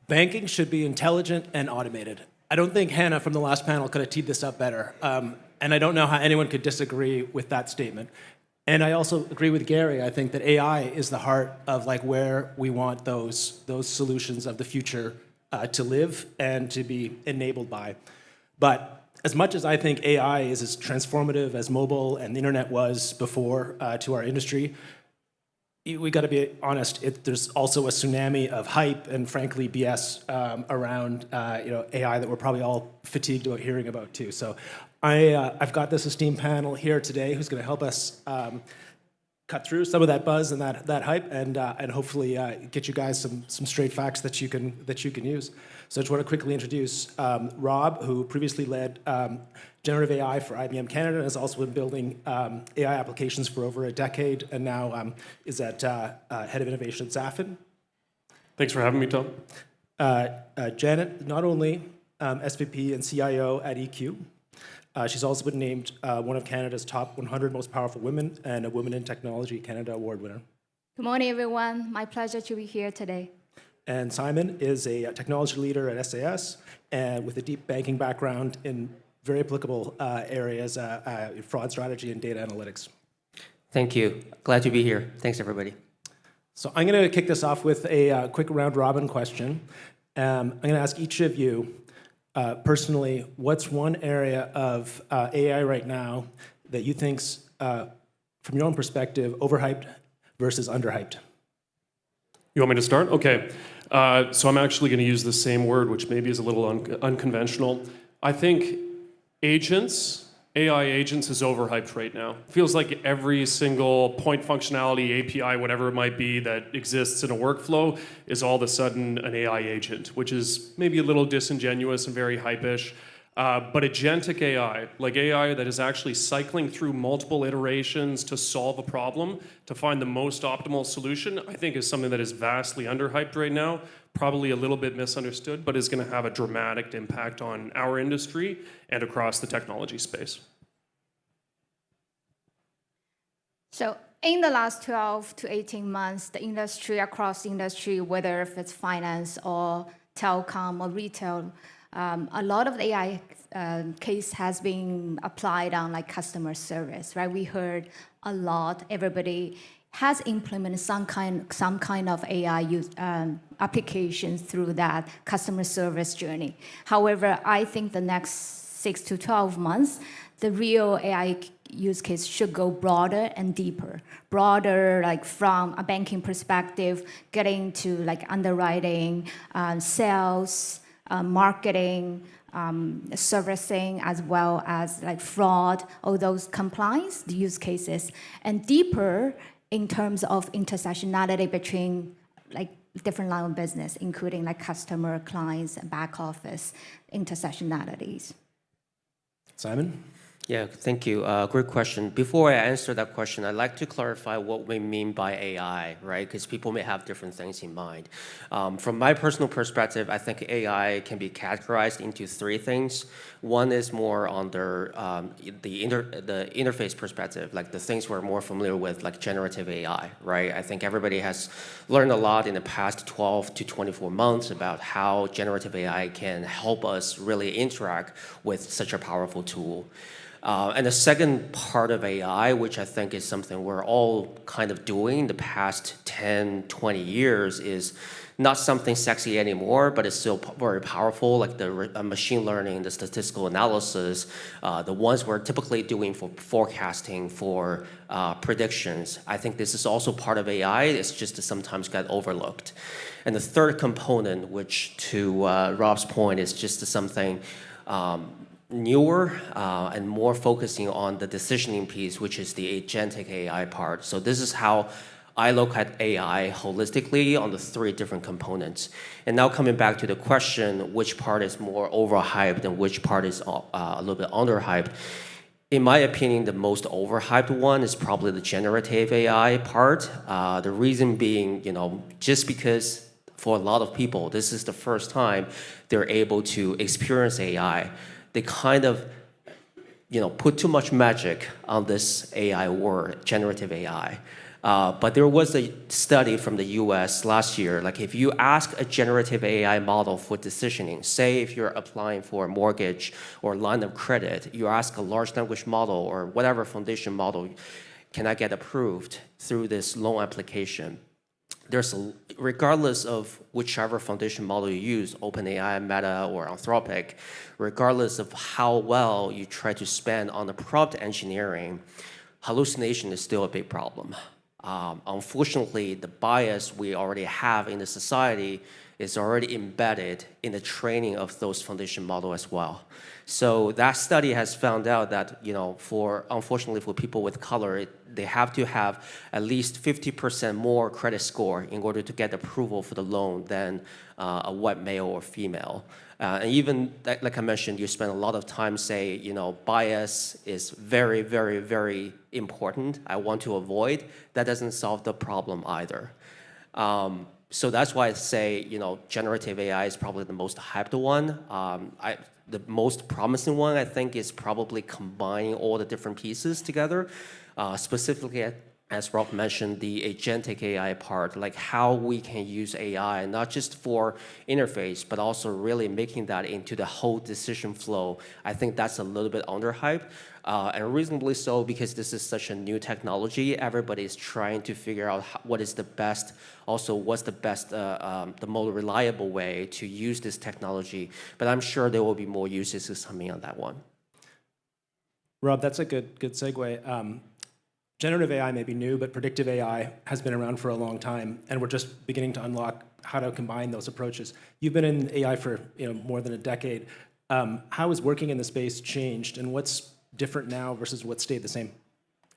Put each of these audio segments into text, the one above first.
Banking should be intelligent and automated. I don't think Hannah from the last panel could have teed this up better. And I don't know how anyone could disagree with that statement. And I also agree with Gary. I think that AI is the heart of like where we want those solutions of the future to live and to be enabled by. But as much as I think AI is as transformative as mobile and the internet was before to our industry, we got to be honest. There's also a tsunami of hype and, frankly, BS around AI that we're probably all fatigued about hearing about too. So, I've got this esteemed panel here today who's going to help us cut through some of that buzz and that hype, and hopefully get you guys some straight facts that you can use. So, I just want to quickly introduce Rob, who previously led generative AI for IBM Canada, and has also been building AI applications for over a decade, and now is at head of innovation at Zafin. Thanks for having me, Tom. Janet, not only SVP and CIO at EQ, she's also been named one of Canada's top 100 most powerful women and a Women in Technology Canada Award winner. Good morning, everyone. My pleasure to be here today. And Simon is a technology leader at SAS and with a deep banking background in very applicable areas, fraud strategy and data analytics. Thank you. Glad to be here. Thanks, everybody. So I'm going to kick this off with a quick round-robin question. I'm going to ask each of you, personally, what's one area of AI right now that you think's, from your own perspective, overhyped versus underhyped? You want me to start? Okay. So I'm actually going to use the same word, which maybe is a little unconventional. I think AI agents is overhyped right now. Feels like every single point functionality, API, whatever it might be that exists in a workflow is all of a sudden an AI agent, which is maybe a little disingenuous and very hype-ish. But agentic AI, like AI that is actually cycling through multiple iterations to solve a problem, to find the most optimal solution, I think is something that is vastly underhyped right now, probably a little bit misunderstood, but is going to have a dramatic impact on our industry and across the technology space. So in the last 12 to 18 months, the industry, across the industry, whether if it's finance or telecom or retail, a lot of the AI case has been applied on like customer service, right? We heard a lot. Everybody has implemented some kind of AI applications through that customer service journey. However, I think the next 6 to 12 months, the real AI use case should go broader and deeper. Broader, like from a banking perspective, getting to like underwriting, sales, marketing, servicing, as well as like fraud, all those compliance use cases, and deeper in terms of intersectionality between like different line of business, including like customer, clients, and back office intersectionalities. Simon? Yeah, thank you. Great question. Before I answer that question, I'd like to clarify what we mean by AI, right? Because people may have different things in mind. From my personal perspective, I think AI can be categorized into three things. One is more on the interface perspective, like the things we're more familiar with, like generative AI, right? I think everybody has learned a lot in the past 12 to 24 months about how generative AI can help us really interact with such a powerful tool. And the second part of AI, which I think is something we're all kind of doing the past 10, 20 years, is not something sexy anymore, but it's still very powerful, like the machine learning, the statistical analysis, the ones we're typically doing for forecasting, for predictions. I think this is also part of AI. It's just that sometimes got overlooked. And the third component, which to Rob's point, is just something newer and more focusing on the decisioning piece, which is the agentic AI part. So this is how I look at AI holistically on the three different components. And now coming back to the question, which part is more overhyped and which part is a little bit underhyped? In my opinion, the most overhyped one is probably the generative AI part. The reason being, just because for a lot of people, this is the first time they're able to experience AI. They kind of, put too much magic on this AI word, generative AI. But there was a study from the US last year, like if you ask a generative AI model for decisioning, say if you're applying for a mortgage or line of credit, you ask a large language model or whatever foundation model, can I get approved through this loan application? Regardless of whichever foundation model you use, OpenAI, Meta, or Anthropic, regardless of how well you try to spend on the prompt engineering, hallucination is still a big problem. Unfortunately, the bias we already have in the society is already embedded in the training of those foundation models as well. So that study has found out that, unfortunately for people with color, they have to have at least 50% more credit score in order to get approval for the loan than a white male or female. And even, like I mentioned, you spend a lot of time bias is very, very, very important. I want to avoid. That doesn't solve the problem either. So that's why I say, generative AI is probably the most hyped one. The most promising one, I think, is probably combining all the different pieces together. Specifically, as Rob mentioned, the agentic AI part, like how we can use AI, not just for interface, but also really making that into the whole decision flow. I think that's a little bit underhyped, and reasonably so, because this is such a new technology. Everybody's trying to figure out what is the best, also what's the best, the most reliable way to use this technology. But I'm sure there will be more uses coming on that one. Rob, that's a good segue. Generative AI may be new, but predictive AI has been around for a long time, and we're just beginning to unlock how to combine those approaches. You've been in AI for more than a decade. How has working in the space changed, and what's different now versus what stayed the same?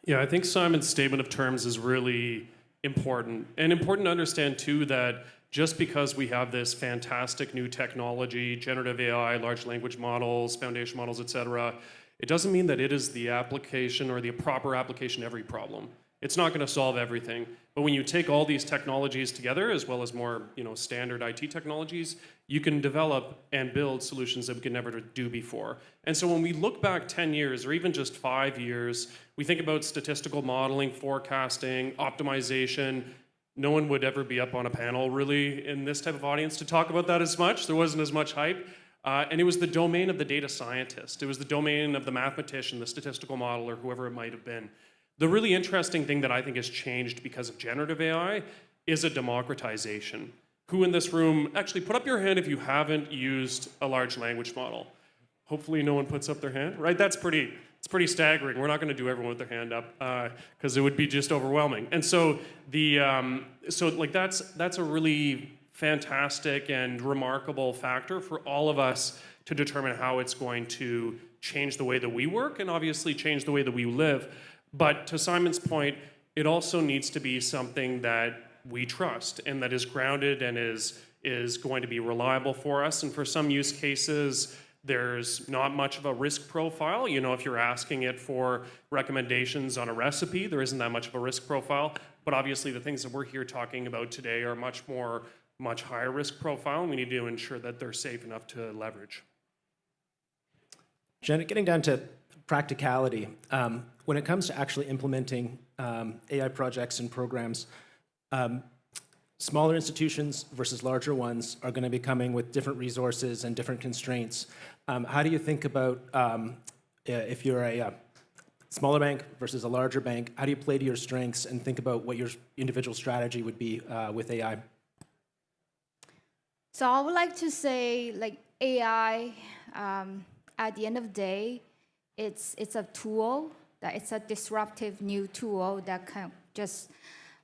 Yeah, I think Simon's statement of terms is really important. And important to understand, too, that just because we have this fantastic new technology, generative AI, large language models, foundation models, et cetera, it doesn't mean that it is the application or the proper application to every problem. It's not going to solve everything. But when you take all these technologies together, as well as more standard IT technologies, you can develop and build solutions that we could never do before. And so when we look back 10 years, or even just 5 years, we think about statistical modeling, forecasting, optimization. No one would ever be up on a panel, really, in this type of audience to talk about that as much. There wasn't as much hype. And it was the domain of the data scientist. It was the domain of the mathematician, the statistical modeler, whoever it might have been. The really interesting thing that I think has changed because of generative AI is a democratization. Who in this room, actually put up your hand if you haven't used a large language model. Hopefully no one puts up their hand, right? It's pretty staggering. We're not going to do everyone with their hand up because it would be just overwhelming. And so that's a really fantastic and remarkable factor for all of us to determine how it's going to change the way that we work and obviously change the way that we live. But to Simon's point, it also needs to be something that we trust and that is grounded and is going to be reliable for us. And for some use cases, there's not much of a risk profile. If you're asking it for recommendations on a recipe, there isn't that much of a risk profile. But obviously the things that we're here talking about today are much higher risk profile, and we need to ensure that they're safe enough to leverage. Janet, getting down to practicality, when it comes to actually implementing AI projects and programs, smaller institutions versus larger ones are going to be coming with different resources and different constraints. How do you think about if you're a smaller bank versus a larger bank, how do you play to your strengths and think about what your individual strategy would be with AI? So I would like to say, AI, at the end of the day, it's a tool, that it's a disruptive new tool that can just,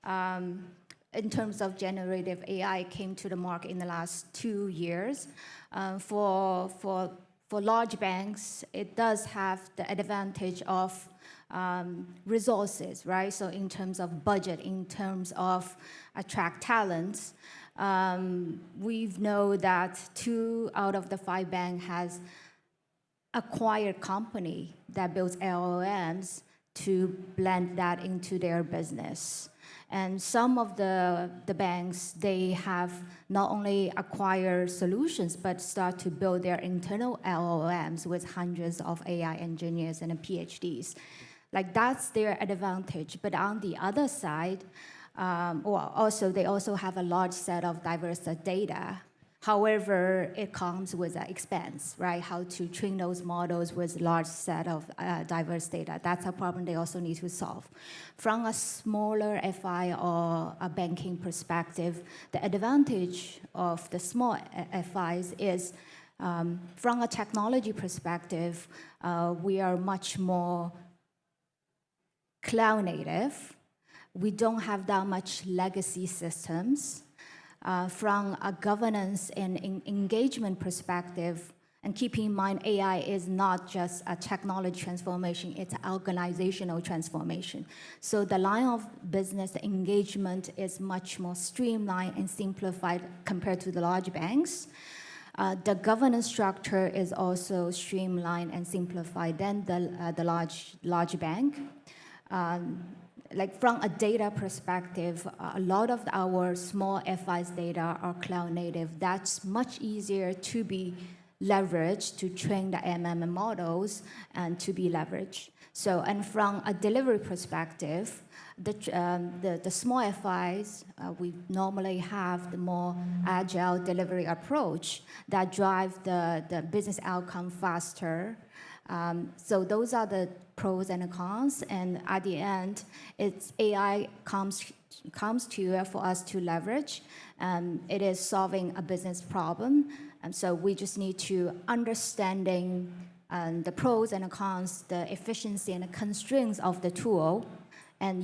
in terms of generative AI, came to the market in the last 2 years. For large banks, it does have the advantage of resources, right? So in terms of budget, in terms of attract talents, we know that 2 out of the 5 banks has acquired company that builds LLMs to blend that into their business. And some of the banks, they have not only acquired solutions, but start to build their internal LLMs with hundreds of AI engineers and PhDs. Like that's their advantage. But on the other side, they also have a large set of diverse data. However, it comes with an expense, right? How to train those models with large set of diverse data. That's a problem they also need to solve. From a smaller FI or a banking perspective, the advantage of the small FIs is from a technology perspective, we are much more cloud native. We don't have that much legacy systems. From a governance and engagement perspective, and keep in mind AI is not just a technology transformation, it's an organizational transformation. So the line of business engagement is much more streamlined and simplified compared to the large banks. The governance structure is also streamlined and simplified than the large bank. Like from a data perspective, a lot of our small FI's data are cloud native. That's much easier to be leveraged to train the MMM models and to be leveraged. So, and from a delivery perspective, the small FIs, we normally have the more agile delivery approach that drive the business outcome faster. So those are the pros and cons, and at the end, it's AI comes to for us to leverage. It is solving a business problem, and so we just need to understanding the pros and the cons, the efficiency and the constraints of the tool, and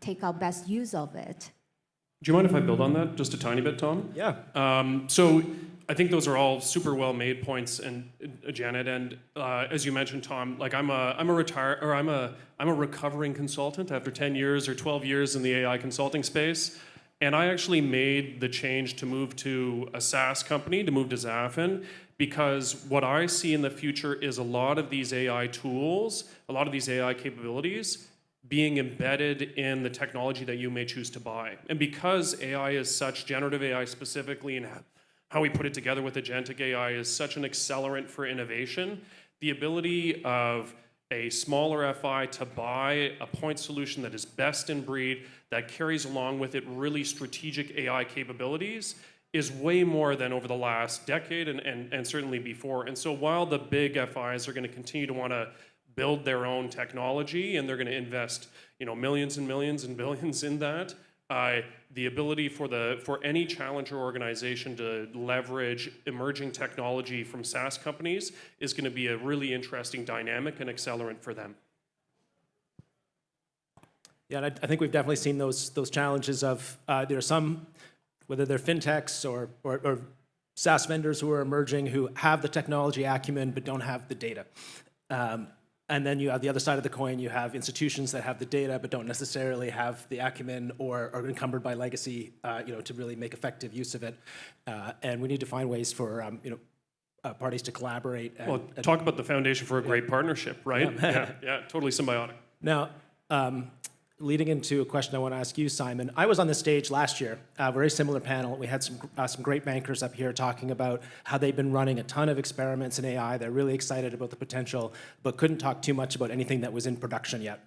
take our best use of it. Do you mind if I build on that just a tiny bit, Tom? Yeah. So I think those are all super well made points, and Janet, and as you mentioned, Tom, like I'm a recovering consultant after 10 years or 12 years in the AI consulting space, and I actually made the change to move to a SaaS company, to move to Zafin, because what I see in the future is a lot of these AI tools, a lot of these AI capabilities being embedded in the technology that you may choose to buy. And because AI is such, generative AI specifically, and how we put it together with agentic AI is such an accelerant for innovation, the ability of a smaller FI to buy a point solution that is best in breed, that carries along with it really strategic AI capabilities, is way more than over the last decade and certainly before. And so while the big FIs are going to continue to want to build their own technology and they're going to invest millions and millions and billions in that, the ability for any challenger organization to leverage emerging technology from SaaS companies is going to be a really interesting dynamic and accelerant for them. Yeah, and I think we've definitely seen those challenges of there are some, whether they're fintechs or SaaS vendors who are emerging who have the technology acumen but don't have the data. And then you have the other side of the coin, you have institutions that have the data but don't necessarily have the acumen or are encumbered by legacy to really make effective use of it. And we need to find ways for parties to collaborate. Talk about the foundation for a great partnership, right? Yeah, totally symbiotic. Now, leading into a question I want to ask you, Simon. I was on this stage last year, a very similar panel. We had some great bankers up here talking about how they've been running a ton of experiments in AI. They're really excited about the potential, but couldn't talk too much about anything that was in production yet.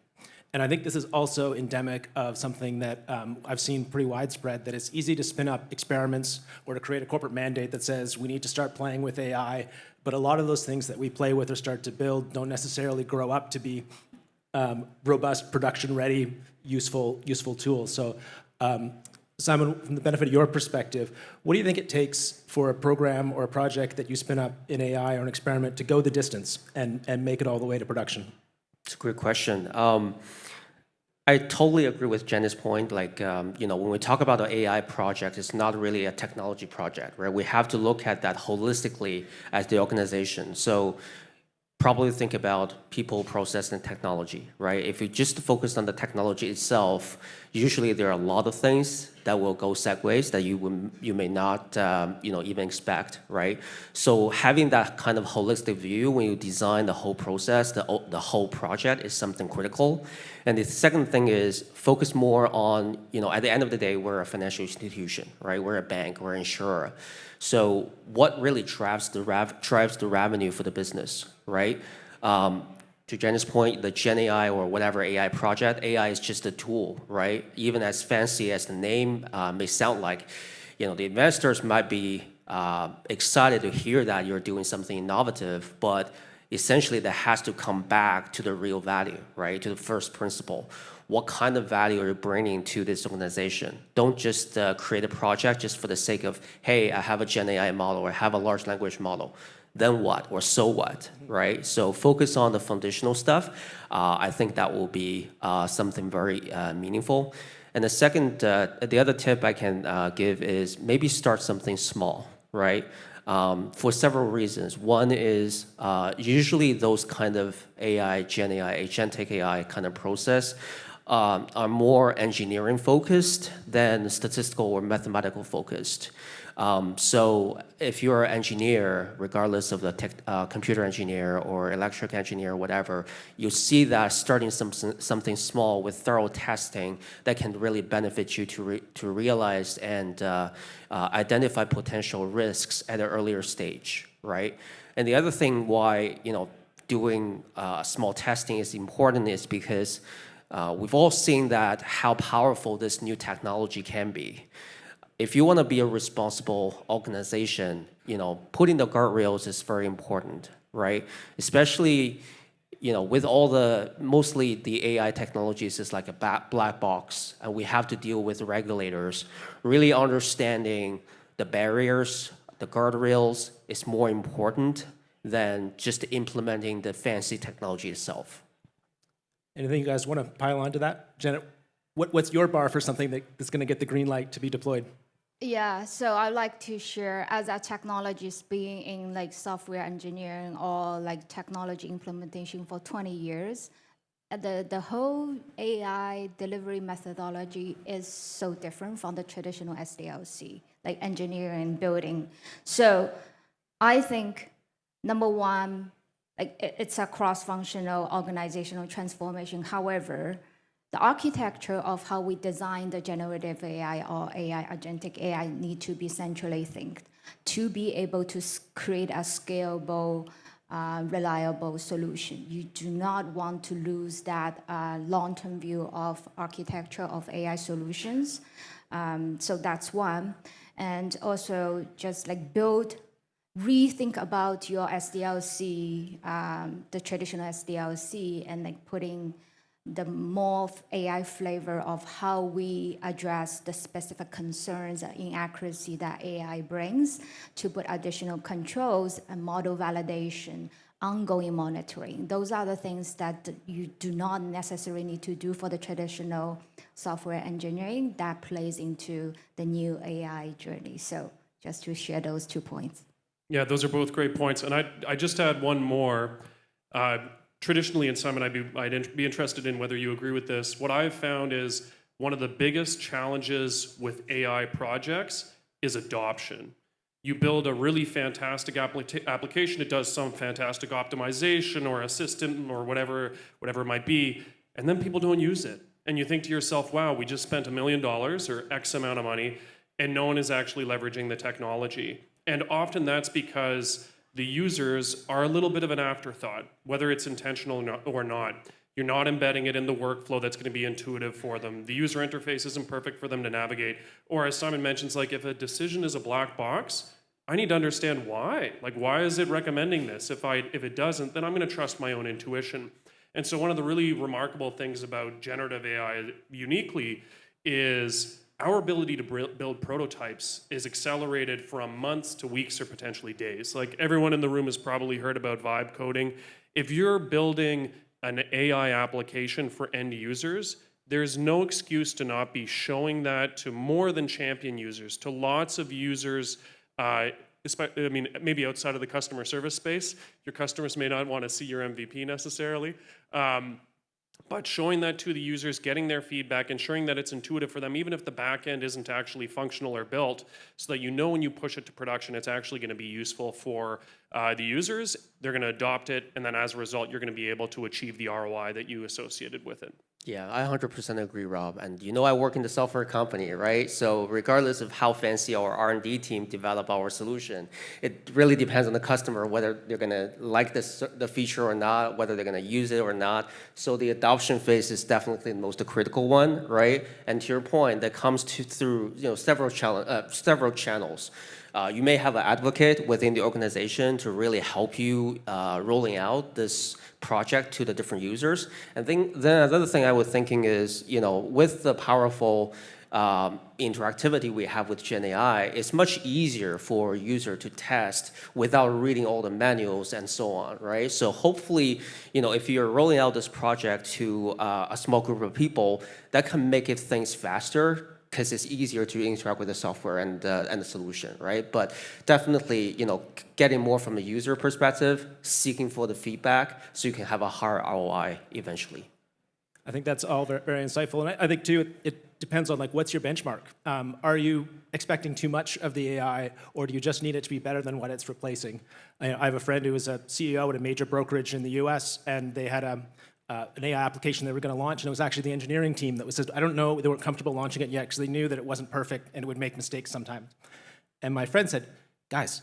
And I think this is also endemic of something that I've seen pretty widespread, that it's easy to spin up experiments or to create a corporate mandate that says we need to start playing with AI, but a lot of those things that we play with or start to build don't necessarily grow up to be robust, production-ready, useful tools. So, Simon, from the benefit of your perspective, what do you think it takes for a program or a project that you spin up in AI or an experiment to go the distance and make it all the way to production? It's a great question. I totally agree with Jenny's point. Like, when we talk about an AI project, it's not really a technology project, right? We have to look at that holistically as the organization. So probably think about people, process, and technology, right? If you just focus on the technology itself, usually there are a lot of things that will go sideways that you may not even expect, right? So having that kind of holistic view when you design the whole process, the whole project is something critical. And the second thing is focus more on, at the end of the day, we're a financial institution, right? We're a bank, we're an insurer. So what really drives the revenue for the business, right? to Jenny's point, the Gen AI or whatever AI project, AI is just a tool, right? Even as fancy as the name may sound like, the investors might be excited to hear that you're doing something innovative, but essentially that has to come back to the real value, right? To the first principle. What kind of value are you bringing to this organization? Don't just create a project just for the sake of, hey, I have a Gen AI model or I have a large language model. Then what? Or so what, right? So focus on the foundational stuff. I think that will be something very meaningful. And the other tip I can give is maybe start something small, right? For several reasons. One is usually those kind of AI, Gen AI, agentic AI kind of process are more engineering focused than statistical or mathematical focused. So if you're an engineer, regardless of the computer engineer or electric engineer or whatever, you see that starting something small with thorough testing that can really benefit you to realize and identify potential risks at an earlier stage, right? And the other thing why doing small testing is important is because we've all seen that how powerful this new technology can be. If you want to be a responsible organization, putting the guardrails is very important, right? Especially, with mostly the AI technologies is like a black box, and we have to deal with regulators. Really understanding the barriers, the guardrails is more important than just implementing the fancy technology itself. Anything you guys want to pile on to that? Janet, what's your bar for something that's going to get the green light to be deployed? Yeah, so I'd like to share, as a technologist being in like software engineering or like technology implementation for 20 years, the whole AI delivery methodology is so different from the traditional SDLC, like engineering, building. So I think, number one, like it's a cross-functional organizational transformation. However, the architecture of how we design the generative AI or AI, agentic AI, need to be centrally think to be able to create a scalable, reliable solution. You do not want to lose that long-term view of architecture of AI solutions. So that's one. And also just like rethink about your SDLC, the traditional SDLC, and like putting the more AI flavor of how we address the specific concerns and inaccuracy that AI brings, to put additional controls and model validation, ongoing monitoring. Those are the things that you do not necessarily need to do for the traditional software engineering that plays into the new AI journey. So just to share those 2 points. Yeah, those are both great points. And I just add one more. Traditionally, and Simon, I'd be interested in whether you agree with this. What I've found is one of the biggest challenges with AI projects is adoption. You build a really fantastic application, it does some fantastic optimization or assistant or whatever it might be, and then people don't use it. And you think to yourself, wow, we just spent $1 million or X amount of money, and no one is actually leveraging the technology. And often that's because the users are a little bit of an afterthought, whether it's intentional or not. You're not embedding it in the workflow that's going to be intuitive for them. The user interface isn't perfect for them to navigate. Or as Simon mentions, like if a decision is a black box, I need to understand why. Like, why is it recommending this? If it doesn't, then I'm going to trust my own intuition. And so one of the really remarkable things about generative AI uniquely is our ability to build prototypes is accelerated from months to weeks or potentially days. Like everyone in the room has probably heard about vibe coding. If you're building an AI application for end users, there's no excuse to not be showing that to more than champion users, to lots of users, maybe outside of the customer service space. Your customers may not want to see your MVP necessarily. But showing that to the users, getting their feedback, ensuring that it's intuitive for them, even if the back end isn't actually functional or built, so that you know when you push it to production, it's actually going to be useful for the users. They're going to adopt it, and then as a result, you're going to be able to achieve the ROI that you associated with it. Yeah, I 100% agree, Rob. And you know, I work in the software company, right? So regardless of how fancy our R&D team develop our solution, it really depends on the customer whether they're gonna like the feature or not, whether they're gonna use it or not. So the adoption phase is definitely the most critical one, right? And to your point, that comes through several channels. You may have an advocate within the organization to really help you rolling out this project to the different users. And then another thing I was thinking is, with the powerful interactivity we have with Gen AI, it's much easier for a user to test without reading all the manuals and so on, right? So hopefully, if you're rolling out this project to a small group of people, that can make it things faster, because it's easier to interact with the software and the solution, right? But definitely, getting more from a user perspective, seeking for the feedback, so you can have a higher ROI eventually. I think that's all very, very insightful. And I think, too, it depends on, what's your benchmark? Are you expecting too much of the AI, or do you just need it to be better than what it's replacing? I have a friend who was a CEO at a major brokerage in the US, and they had an AI application they were going to launch, and it was actually the engineering team that was, I don't know, they weren't comfortable launching it yet because they knew that it wasn't perfect and it would make mistakes sometimes. And my friend said, guys,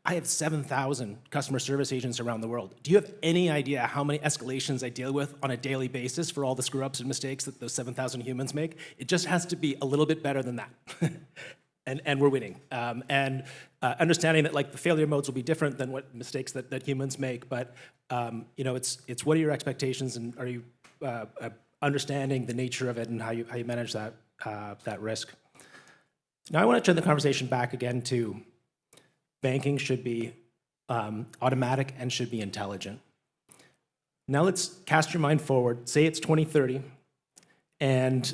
I have 7,000 customer service agents around the world. Do you have any idea how many escalations I deal with on a daily basis for all the screw-ups and mistakes that those 7,000 humans make? It just has to be a little bit better than that. And we're winning. Understanding that the failure modes will be different than what mistakes that humans make, but it's what are your expectations, and are you understanding the nature of it and how you manage that risk? Now I want to turn the conversation back again to banking should be automatic and should be intelligent. Now let's cast your mind forward. Say it's 2030, and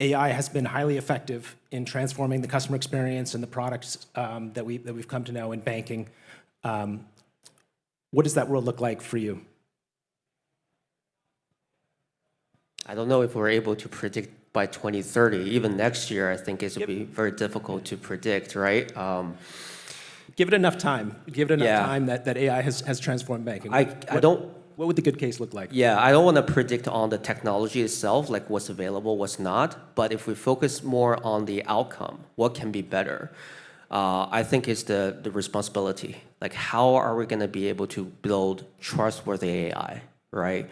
AI has been highly effective in transforming the customer experience and the products that we've come to know in banking. What does that world look like for you? I don't know if we're able to predict by 2030. Even next year, I think it will be very difficult to predict, right? Give it enough time. Give it enough time that AI has transformed banking. What would the good case look like? Yeah, I don't want to predict on the technology itself, like what's available, what's not. But if we focus more on the outcome, what can be better, I think it's the responsibility. Like, how are we going to be able to build trustworthy AI, right?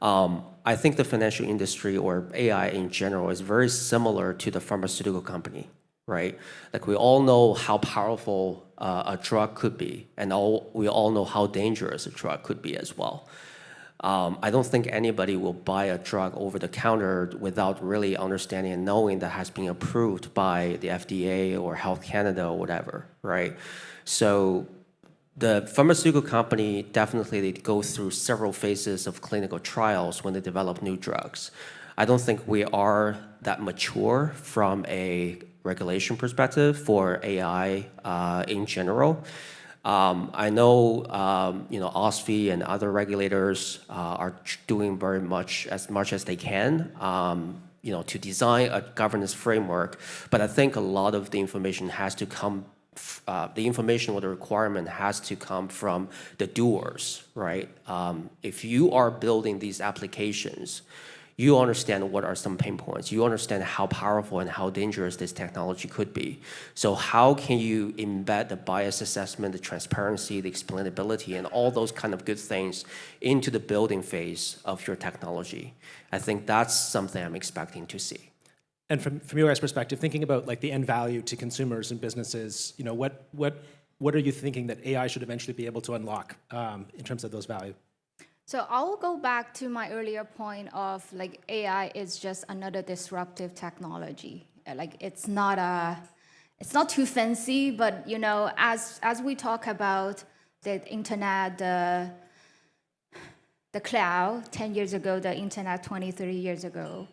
I think the financial industry or AI in general is very similar to the pharmaceutical company, right? Like, we all know how powerful a drug could be, and we all know how dangerous a drug could be as well. I don't think anybody will buy a drug over the counter without really understanding and knowing that has been approved by the FDA or Health Canada or whatever, right? So the pharmaceutical company definitely they go through several phases of clinical trials when they develop new drugs. I don't think we are that mature from a regulation perspective for AI in general. I know, OSFI and other regulators are doing very much as they can, to design a governance framework. But I think a lot of the information has to come, the information or the requirement has to come from the doers, right? If you are building these applications, you understand what are some pain points. You understand how powerful and how dangerous this technology could be. So how can you embed the bias assessment, the transparency, the explainability, and all those kind of good things into the building phase of your technology? I think that's something I'm expecting to see. And from your guys' perspective, thinking about the end value to consumers and businesses, what are you thinking that AI should eventually be able to unlock in terms of those value? So I'll go back to my earlier point of AI is just another disruptive technology. It's not too fancy, but as we talk about the internet, the cloud 10 years ago, the internet 20, 30 years ago,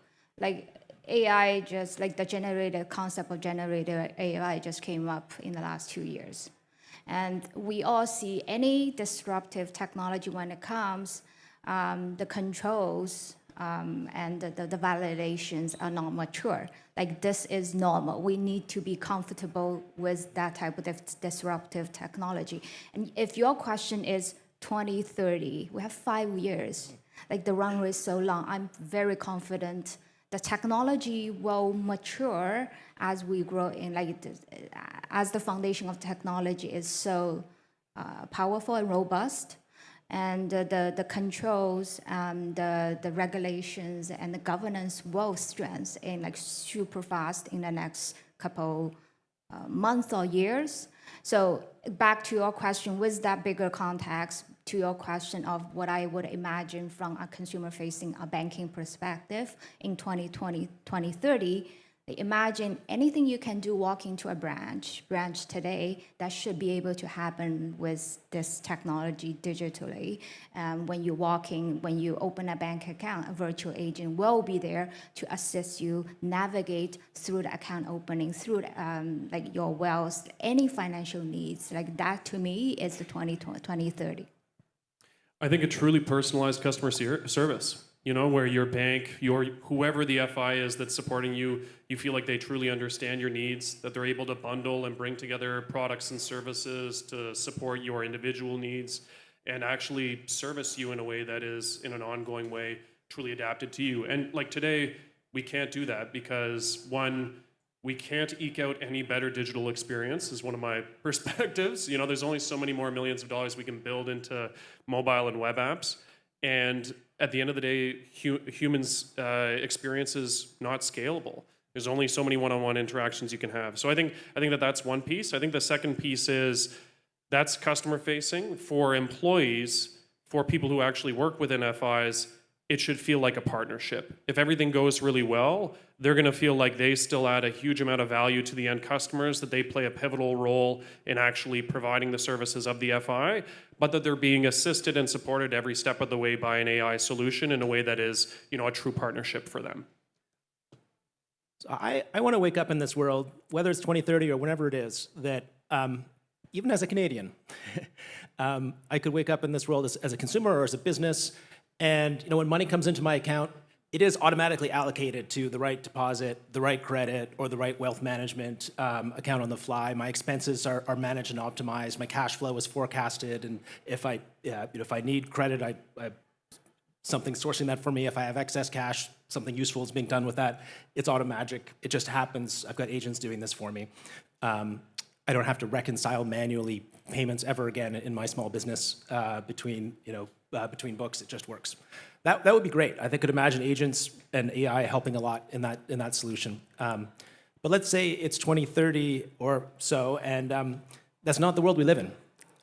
AI just the concept of generative AI just came up in the last 2 years. And we all see any disruptive technology when it comes, the controls and the validations are not mature. This is normal. We need to be comfortable with that type of disruptive technology. And if your question is 2030, we have 5 years. like the runway is so long. I'm very confident the technology will mature as we grow in, as the foundation of technology is so powerful and robust, and the controls, the regulations, and the governance will strengthen like super fast in the next couple months or years. So back to your question, with that bigger context, to your question of what I would imagine from a consumer-facing banking perspective in 2020, 2030, imagine anything you can do walking to a branch today, that should be able to happen with this technology digitally. When you're walking, when you open a bank account, a virtual agent will be there to assist you navigate through the account opening, through like your wealth, any financial needs. Like that to me is the 2030. I think a truly personalized customer service, you know, where your bank, whoever the FI is that's supporting you, you feel like they truly understand your needs, that they're able to bundle and bring together products and services to support your individual needs and actually service you in a way that is, in an ongoing way, truly adapted to you. And like today, we can't do that because one, we can't eke out any better digital experience is one of my perspectives. You know, there's only so many more millions of dollars we can build into mobile and web apps. And at the end of the day, humans' experience is not scalable. There's only so many one-on-one interactions you can have. So I think that that's one piece. I think the second piece is that's customer-facing. For employees, for people who actually work within FIs, it should feel like a partnership. If everything goes really well, they're going to feel like they still add a huge amount of value to the end customers, that they play a pivotal role in actually providing the services of the FI, but that they're being assisted and supported every step of the way by an AI solution in a way that is, you know, a true partnership for them. So I want to wake up in this world, whether it's 2030 or whenever it is, that even as a Canadian, I could wake up in this world as a consumer or as a business, and you know, when money comes into my account, it is automatically allocated to the right deposit, the right credit, or the right wealth management account on the fly. My expenses are managed and optimized. My cash flow is forecasted, and if I need credit, I something's sourcing that for me. If I have excess cash, something useful is being done with that. It's automatic. It just happens. I've got agents doing this for me. I don't have to reconcile manually payments ever again in my small business between books. It just works. That would be great. I could imagine agents and AI helping a lot in that solution. But let's say it's 2030 or so, and that's not the world we live in,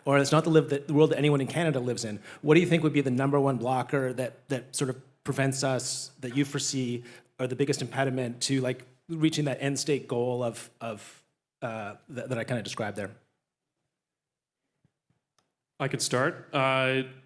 or it's not the world that anyone in Canada lives in. What do you think would be the number one blocker that sort of prevents us, that you foresee, or the biggest impediment to like reaching that end state goal of that I kind of described there? I could start.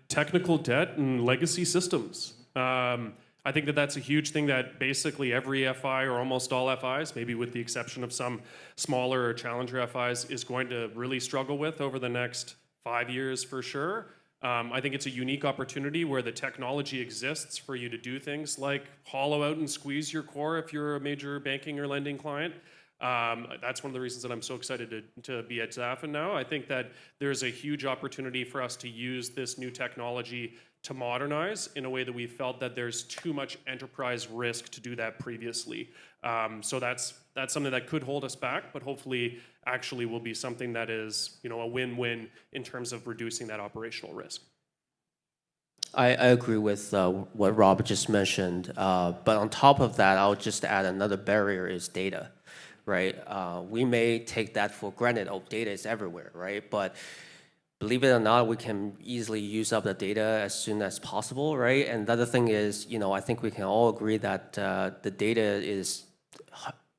Technical debt and legacy systems. I think that that's a huge thing that basically every FI or almost all FIs, maybe with the exception of some smaller or challenger FIs, is going to really struggle with over the next 5 years for sure. I think it's a unique opportunity where the technology exists for you to do things like hollow out and squeeze your core if you're a major banking or lending client. That's one of the reasons that I'm so excited to be at Zafin now. I think that there's a huge opportunity for us to use this new technology to modernize in a way that we felt that there's too much enterprise risk to do that previously. So that's something that could hold us back, but hopefully actually will be something that is, you know, a win-win in terms of reducing that operational risk. I agree with what Rob just mentioned, but on top of that, I'll just add another barrier is data. Right? We may take that for granted. Oh, data is everywhere, right? But believe it or not, we can easily use up the data as soon as possible, right? And the other thing is, you know, I think we can all agree that the data is,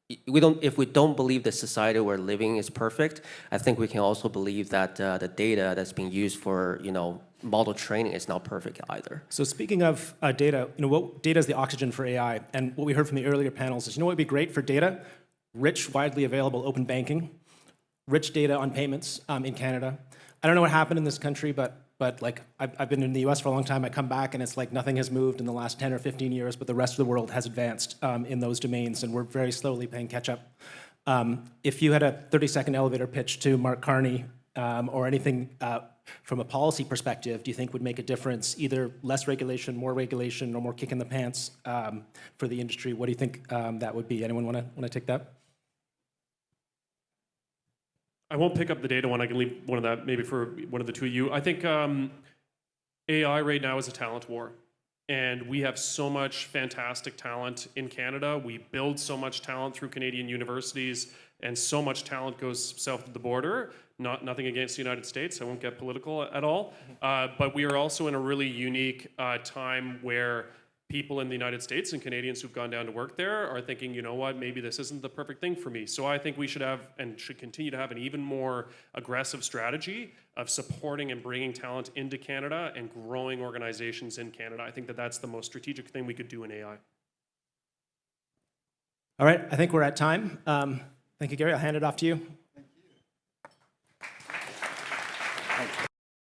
if we don't believe the society we're living is perfect, I think we can also believe that the data that's being used for, you know, model training is not perfect either. So speaking of data, you know, what data is the oxygen for AI, and what we heard from the earlier panels is, you know what would be great for data? Rich, widely available open banking, rich data on payments in Canada. I don't know what happened in this country, but like I've been in the US for a long time. I come back and it's like nothing has moved in the last 10 or 15 years, but the rest of the world has advanced in those domains, and we're very slowly playing catch up. If you had a 30-second elevator pitch to Mark Carney or anything from a policy perspective, do you think would make a difference? Either less regulation, more regulation, or more kick in the pants for the industry? What do you think that would be? Anyone want to take that? I won't pick up the data one. I can leave one of that maybe for one of the two of you. I think AI right now is a talent war. And we have so much fantastic talent in Canada. We build so much talent through Canadian universities, and so much talent goes south of the border. Nothing against the United States. I won't get political at all. But we are also in a really unique time where people in the United States and Canadians who've gone down to work there are thinking, you know what, maybe this isn't the perfect thing for me. So I think we should have and should continue to have an even more aggressive strategy of supporting and bringing talent into Canada and growing organizations in Canada. I think that that's the most strategic thing we could do in AI. All right, I think we're at time. Thank you, Gary. I'll hand it off to you.